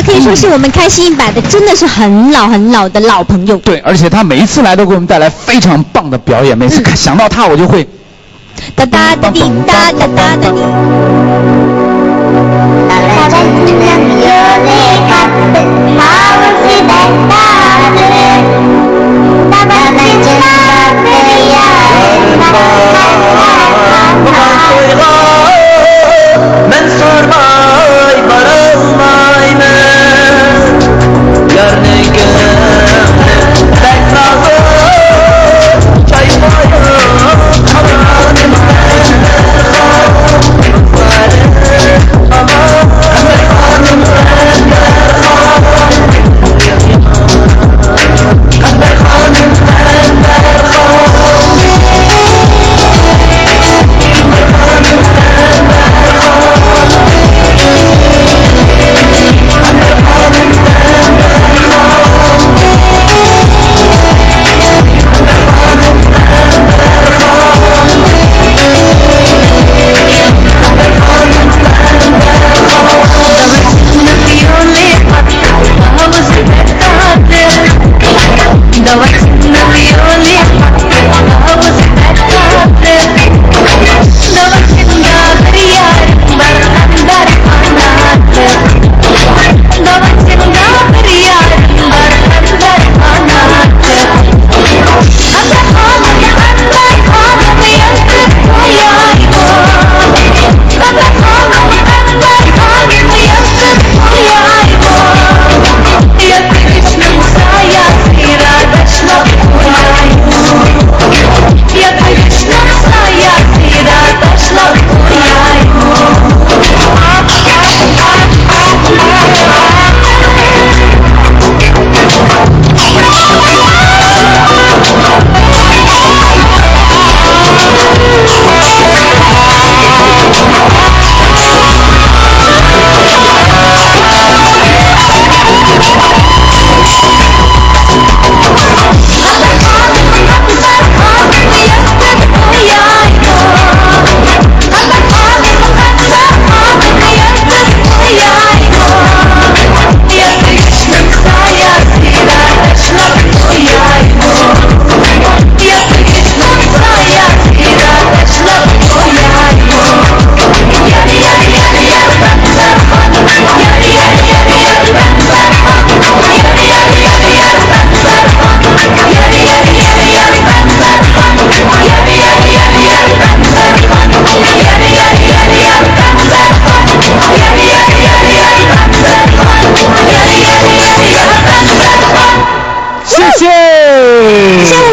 可以说是我们开心一百的，真的是很老很老的老朋友。对，而且他每一次来都给我们带来非常棒的表演，每次想到他我就会哒哒哒滴哒哒哒哒滴。Ben sormay barılmayman Yarını gönlüm ben razı Çaymayım kalanım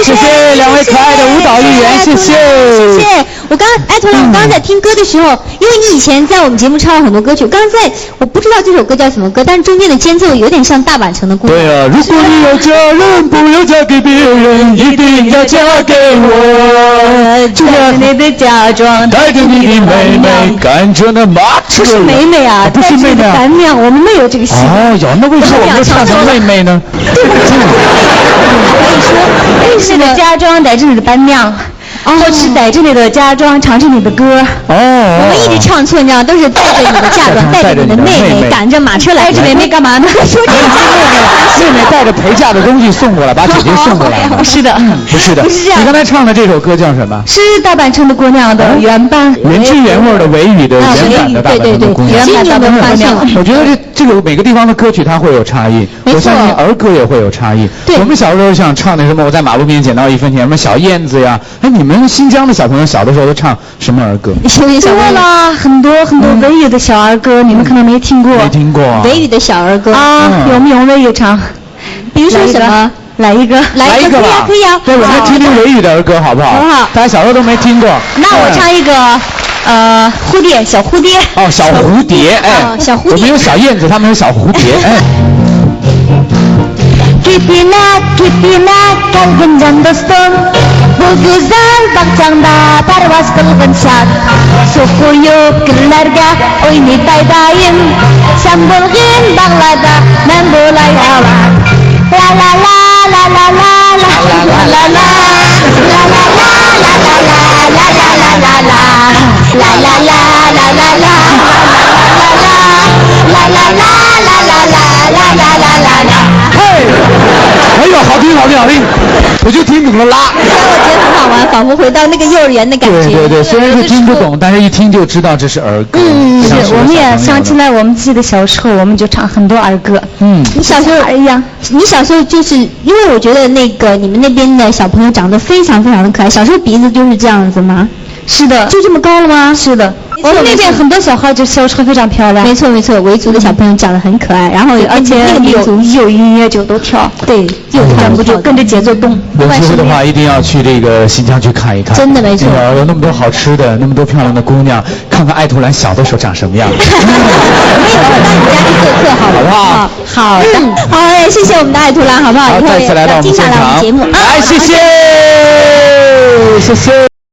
谢谢两位可爱的舞蹈艺员，谢谢。谢谢。我刚刚在听歌的时候，因为你以前在我们节目唱了很多歌曲，我不知道这首歌叫什么歌，但是中间的间奏有点像大阪城的姑娘。对啊，如果你有家人，不要嫁给别人，一定要嫁给我。穿着你的嫁妆，带着你的妹妹，赶着那马车。不是妹妹啊，不是妹妹啊，伴娘，我们没有这个戏。哦哟，那为什么我们唱成妹妹呢？对不起，可以说，是的嫁妆带着你的伴娘。或是带着你的嫁妆唱着你的歌。我们一直唱错，你知道，都是带着你的嫁妆，带着你的妹妹，赶着马车来。带着妹妹干嘛呢？说这个妹妹带着陪嫁的东西送过来，把姐姐送过来。不是的，不是的，不是这样。你刚才唱的这首歌叫什么？是大阪城的姑娘的原版，原汁原味的维语的原版的大阪城的姑娘。原版大阪姑娘。我觉得这个每个地方的歌曲它会有差异，我相信儿歌也会有差异。我们小时候想唱那什么，我在马路边捡到1分钱，什么小燕子呀。哎，你们新疆的小朋友小的时候都唱什么儿歌？听过了很多维语的小儿歌，你们可能没听过。没听过。维语的小儿歌啊，有没有维语唱？比如说什么？来一个吧，可以啊。对，我们听听维语的儿歌好不好？好不好？大家小时候都没听过。那我唱一个。蝴蝶，小蝴蝶。哦，小蝴蝶，哎，小蝴蝶。我们有小燕子，他们有小蝴蝶，哎。Kipina kalbimden dostum Bu güzel bakcanda pervaz kılgın şat Sokuyup güllerge oynayıp daydayım Sen bulgin bağlarda men bulay hava La la la la la la la la la la La la la la la la la la la la La la la la la la la la la la La la la la la la 好听，我就听懂了啦。我觉得很好玩，仿佛回到那个幼儿园的感觉。对，虽然是听不懂，但是一听就知道这是儿歌。是，我们也想起来我们自己的小时候，我们就唱很多儿歌。你小时候一样？你小时候就是因为我觉得那个你们那边的小朋友长得非常非常的可爱，小时候鼻子就是这样子吗？是的。就这么高了吗？是的。我们那边很多小孩就小时候非常漂亮。没错，维族的小朋友长得很可爱，然后而且有音乐就都跳，对，又跳不就跟着节奏动。有机会的话一定要去这个新疆去看一看。真的没错。有那么多好吃的，那么多漂亮的姑娘，看看爱图兰小的时候长什么样。我们也到你家去做客，好不好？好的。好哎，谢谢我们的爱图兰，好不好？好，再次来到我们现场。经常来我们节目。来，谢谢。